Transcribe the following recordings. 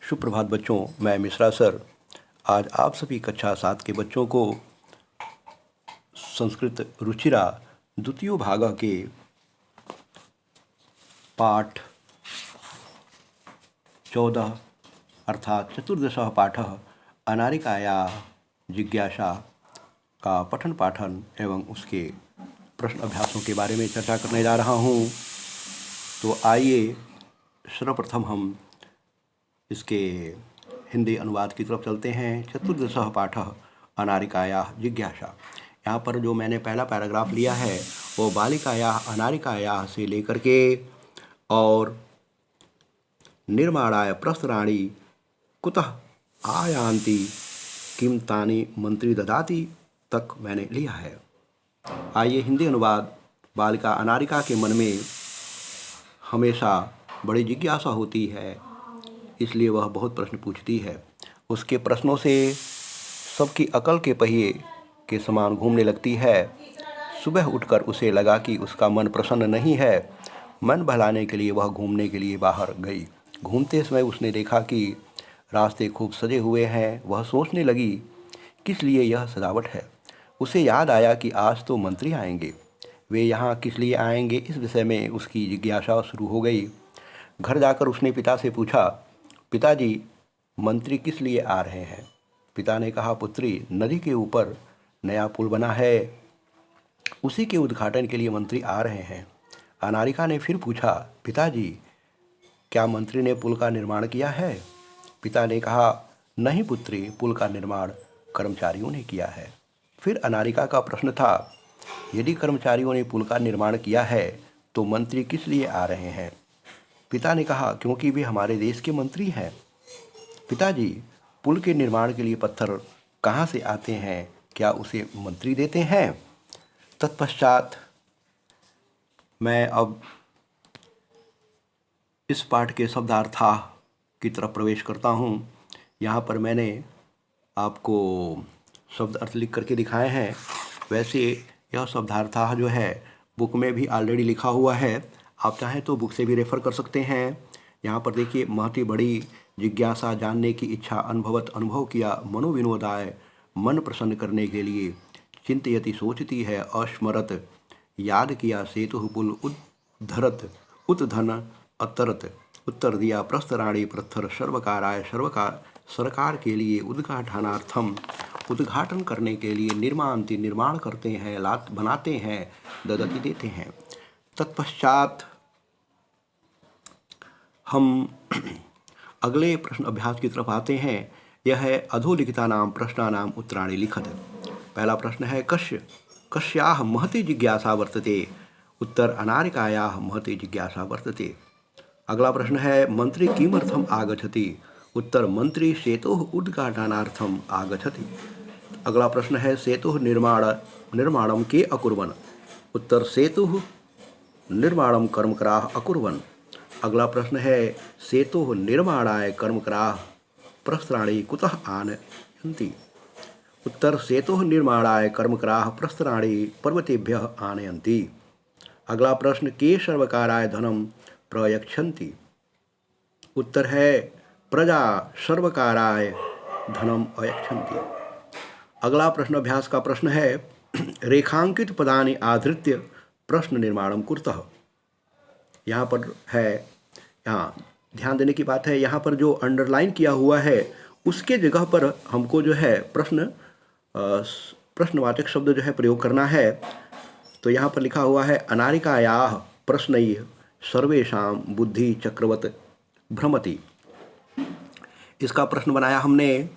सुप्रभात बच्चों, मैं मिश्रा सर आज आप सभी कक्षा 7 के बच्चों को संस्कृत रुचिरा द्वितीय भाग के पाठ 14 अर्थात चतुर्दशः पाठः अनारिकायाः जिज्ञासा का पठन पाठन एवं उसके प्रश्न अभ्यासों के बारे में चर्चा करने जा रहा हूँ। तो आइए सर्वप्रथम हम इसके हिंदी अनुवाद की तरफ चलते हैं। चतुर्दशः पाठः अनारिकायाः जिज्ञासा। यहाँ पर जो मैंने पहला पैराग्राफ लिया है वो बालिकायाः अनारिकायाः से लेकर के और निर्माणाय प्रस्तराणि कुतः आयान्ति किम तानि मंत्री ददाति तक मैंने लिया है। आइए हिंदी अनुवाद। बालिका अनारिका के मन में हमेशा बड़ी जिज्ञासा होती है, इसलिए वह बहुत प्रश्न पूछती है। उसके प्रश्नों से सबकी अकल के पहिए के समान घूमने लगती है। सुबह उठकर उसे लगा कि उसका मन प्रसन्न नहीं है। मन बहलाने के लिए वह घूमने के लिए बाहर गई। घूमते समय उसने देखा कि रास्ते खूब सजे हुए हैं। वह सोचने लगी, किस लिए यह सजावट है। उसे याद आया कि आज तो मंत्री आएंगे। वे यहाँ किस लिए आएंगे, इस विषय में उसकी जिज्ञासा शुरू हो गई। घर जाकर उसने पिता से पूछा, पिताजी, मंत्री किस लिए आ रहे हैं। पिता ने कहा, पुत्री, नदी के ऊपर नया पुल बना है, उसी के उद्घाटन के लिए मंत्री आ रहे हैं। अनारिका ने फिर पूछा, पिताजी, क्या मंत्री ने पुल का निर्माण किया है। पिता ने कहा, नहीं पुत्री, पुल का निर्माण कर्मचारियों ने किया है। फिर अनारिका का प्रश्न था, यदि कर्मचारियों ने पुल का निर्माण किया है तो मंत्री किस लिए आ रहे हैं। पिता ने कहा, क्योंकि वे हमारे देश के मंत्री हैं। पिताजी, पुल के निर्माण के लिए पत्थर कहाँ से आते हैं, क्या उसे मंत्री देते हैं। तत्पश्चात मैं अब इस पाठ के शब्दार्थाह की तरफ प्रवेश करता हूँ। यहाँ पर मैंने आपको शब्द अर्थ लिख करके दिखाए हैं। वैसे यह शब्दार्थाह जो है बुक में भी ऑलरेडी लिखा हुआ है, आप चाहें तो बुक से भी रेफ़र कर सकते हैं। यहाँ पर देखिए, महती बड़ी जिज्ञासा, जानने की इच्छा, अनुभव किया, मनोविनोदाय, मन प्रसन्न करने के लिए, चिंतयति सोचती है, अस्मरत याद किया, सेतु पुल उद्धरत, उत्धन अतरत उत्तर दिया, प्रस्तराणि पत्थर सर्वकाराय सरकार के लिए, उद्घाटनार्थम उद्घाटन करने के लिए, निर्मान्ति निर्माण करते हैं, बनाते हैं, ददति देते हैं। तत्पश्चात हम अगले प्रश्न अभ्यास की तरफ आते हैं। यह है अधोलिखितानां प्रश्नानां उत्तराणि लिखत। पहला प्रश्न है, कस्याः महती जिज्ञासा वर्तते। उत्तर, अनारिकायाः महती जिज्ञासा वर्तते। अगला प्रश्न है, मंत्री किमर्थम आगच्छति। उत्तर, मंत्री सेतोः उद्घाटनार्थम आगच्छति। अगला प्रश्न है, सेतुः निर्माणं के अकुर्वन्। उत्तर, सेतुः निर्माणं कर्मकराः अकुर्वन्। अगला प्रश्न है, सेतुः निर्माणाय कर्मकराः प्रस्तराणि कुतः आनयन्ति। उत्तर, सेतुः निर्माणाय कर्मकराः प्रस्तराणि पर्वतेभ्यः आनयन्ति। अगला प्रश्न, के सर्वकाराय धनं प्रयच्छन्ति। उत्तर है, प्रजा सर्वकाराय धनम अयच्छन्ति। अगला प्रश्न अभ्यास का प्रश्न है, रेखांकित पदानि आधृत्य प्रश्न निर्माणं कुरुतः। यहाँ पर है, यहाँ ध्यान देने की बात है, यहाँ पर जो अंडरलाइन किया हुआ है उसके जगह पर हमको जो है प्रश्नवाचक शब्द जो है प्रयोग करना है। तो यहाँ पर लिखा हुआ है, अनारिकायाः प्रश्नैः सर्वेषां बुद्धि चक्रवत भ्रमति। इसका प्रश्न बनाया हमने।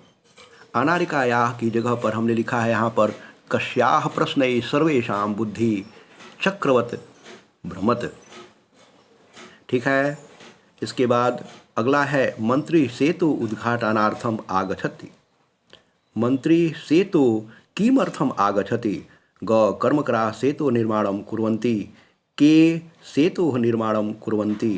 अनारिकायाः की जगह पर हमने लिखा है यहाँ पर, कस्याः प्रश्नैः सर्वेषां बुद्धि चक्रवत भ्रमत। ठीक है। इसके बाद अगला है, मंत्री सेतु उद्घाटनार्थम आगच्छति। मंत्री सेतु किमर्थम आगच्छति। ग कर्मकराः सेतु निर्माणं कुर्वन्ति। के सेतु निर्माणं कुर्वन्ति।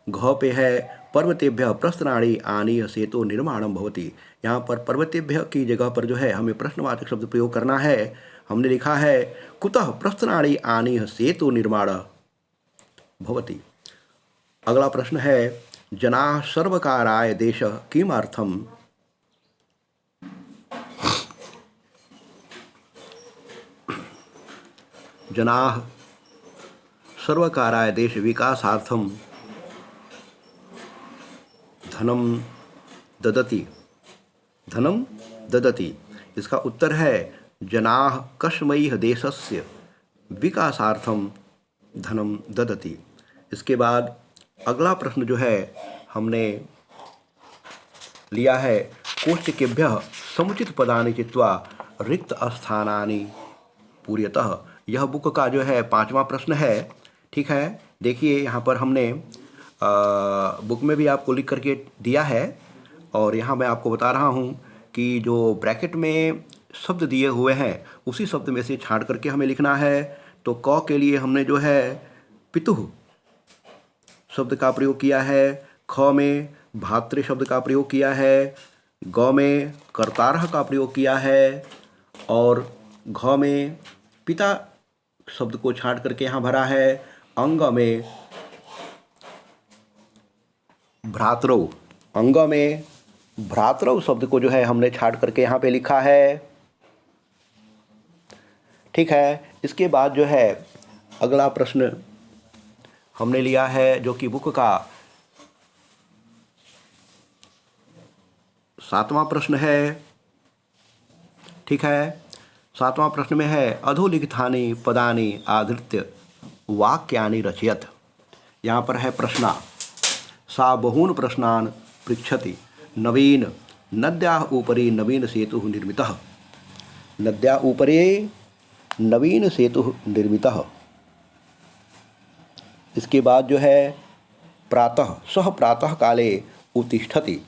घ पे है, पर्वतेभ्यः प्रस्तराणि आनीय सेतु निर्माणं भवति। यहाँ पर पर्वतेभ्यः की जगह पर जो है हमें प्रश्नवाचक शब्द प्रयोग करना है। हमने लिखा है, कुतः प्रस्तराणि आनीय सेतु निर्माण भवति। अगला प्रश्न है, जनाः सर्वकाराय देशः किमर्थं जनाः सर्वकाराय देश विकासार्थं धनं ददति धनं ददति। इसका उत्तर है जनाः कस्मै देशस्य विकासार्थं धनं ददति। इसके बाद अगला प्रश्न जो है हमने लिया है कोष्ठकेभ्यः समुचित पदानि चित्वा रिक्त स्थानानि पूर्यतः। यह बुक का जो है 5वां प्रश्न है। ठीक है, देखिए यहाँ पर हमने बुक में भी आपको लिख करके दिया है और यहाँ मैं आपको बता रहा हूँ कि जो ब्रैकेट में शब्द दिए हुए हैं उसी शब्द में से छांट करके हमें लिखना है। तो क के लिए हमने जो है पितुः शब्द का प्रयोग किया है, ख में भातृ शब्द का प्रयोग किया है, ग में कर्तारः का प्रयोग किया है और घ में पिता शब्द को छांट करके यहाँ भरा है। अंग में भ्रातृ, अंग में भ्रातृ शब्द को जो है हमने छांट करके यहाँ पे लिखा है। ठीक है, इसके बाद जो है अगला प्रश्न हमने लिया है जो कि बुक का 7वां प्रश्न है। ठीक है, 7वां प्रश्न में है अधोलिखितानि पदानि आधृत्य वाक्यानि रचयत। यहाँ पर है प्रश्ना। सा बहून् प्रश्नान् पृच्छति। नवीन नद्याः उपरि नवीन सेतुः निर्मितः। नद्याः उपरि नवीन सेतुः निर्मितः। इसके बाद जो है प्रातः, सः प्रातः काले उत्तिष्ठति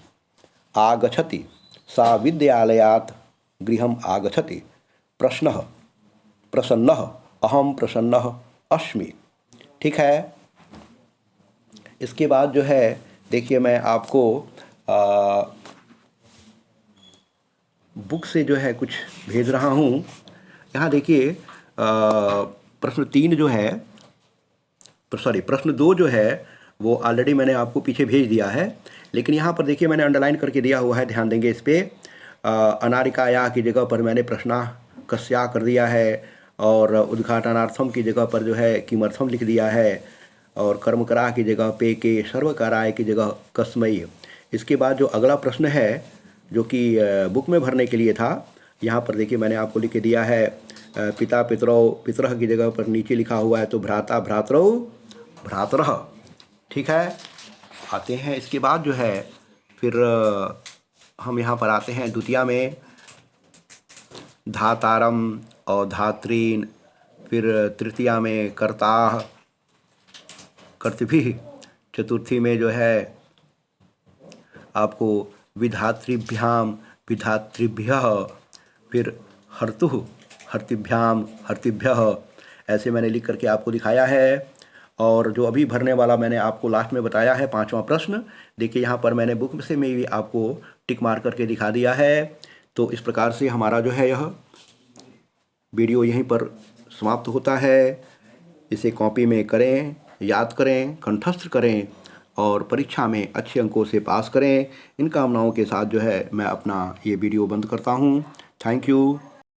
आगच्छति। सा विद्यालयात् गृहम् आगच्छति। प्रश्नः प्रसन्नः, अहं प्रसन्नः अस्मि। ठीक है, इसके बाद जो है देखिए मैं आपको बुक से जो है कुछ भेज रहा हूँ। यहाँ देखिए प्रश्न 3 जो है प्रश्न 2 जो है वो ऑलरेडी मैंने आपको पीछे भेज दिया है, लेकिन यहाँ पर देखिए मैंने अंडरलाइन करके दिया हुआ है, ध्यान देंगे इस पर। अनारिकाया की जगह पर मैंने प्रश्ना कस्या कर दिया है और उद्घाटनार्थम की जगह पर जो है किमर्थम लिख दिया है और कर्मकरा की जगह पे के, सर्वकाराय की जगह कस्मै। इसके बाद जो अगला प्रश्न है जो कि बुक में भरने के लिए था, यहाँ पर देखिए मैंने आपको लिख के दिया है पिता पितरौ, पितरः की जगह पर नीचे लिखा हुआ है तो भ्राता भ्रातरौ भ्रातरः। ठीक है, आते हैं इसके बाद जो है फिर हम यहाँ पर आते हैं द्वितीया में धातारम और धात्रीन, फिर तृतीया में कर्ताः कर्तृभिः, चतुर्थी में जो है आपको विधातृभ्याम विधातृभ्यः, फिर हर्तुः हर्तृभ्याम हर्तृभ्यः। ऐसे मैंने लिख करके आपको दिखाया है। और जो अभी भरने वाला मैंने आपको लास्ट में बताया है 5वां प्रश्न, देखिए यहाँ पर मैंने बुक से में भी आपको टिक मार करके दिखा दिया है। तो इस प्रकार से हमारा जो है यह वीडियो यहीं पर समाप्त होता है। इसे कॉपी में करें, याद करें, कंठस्थ करें और परीक्षा में अच्छे अंकों से पास करें। इन कामनाओं के साथ जो है मैं अपना ये वीडियो बंद करता हूँ। Thank you.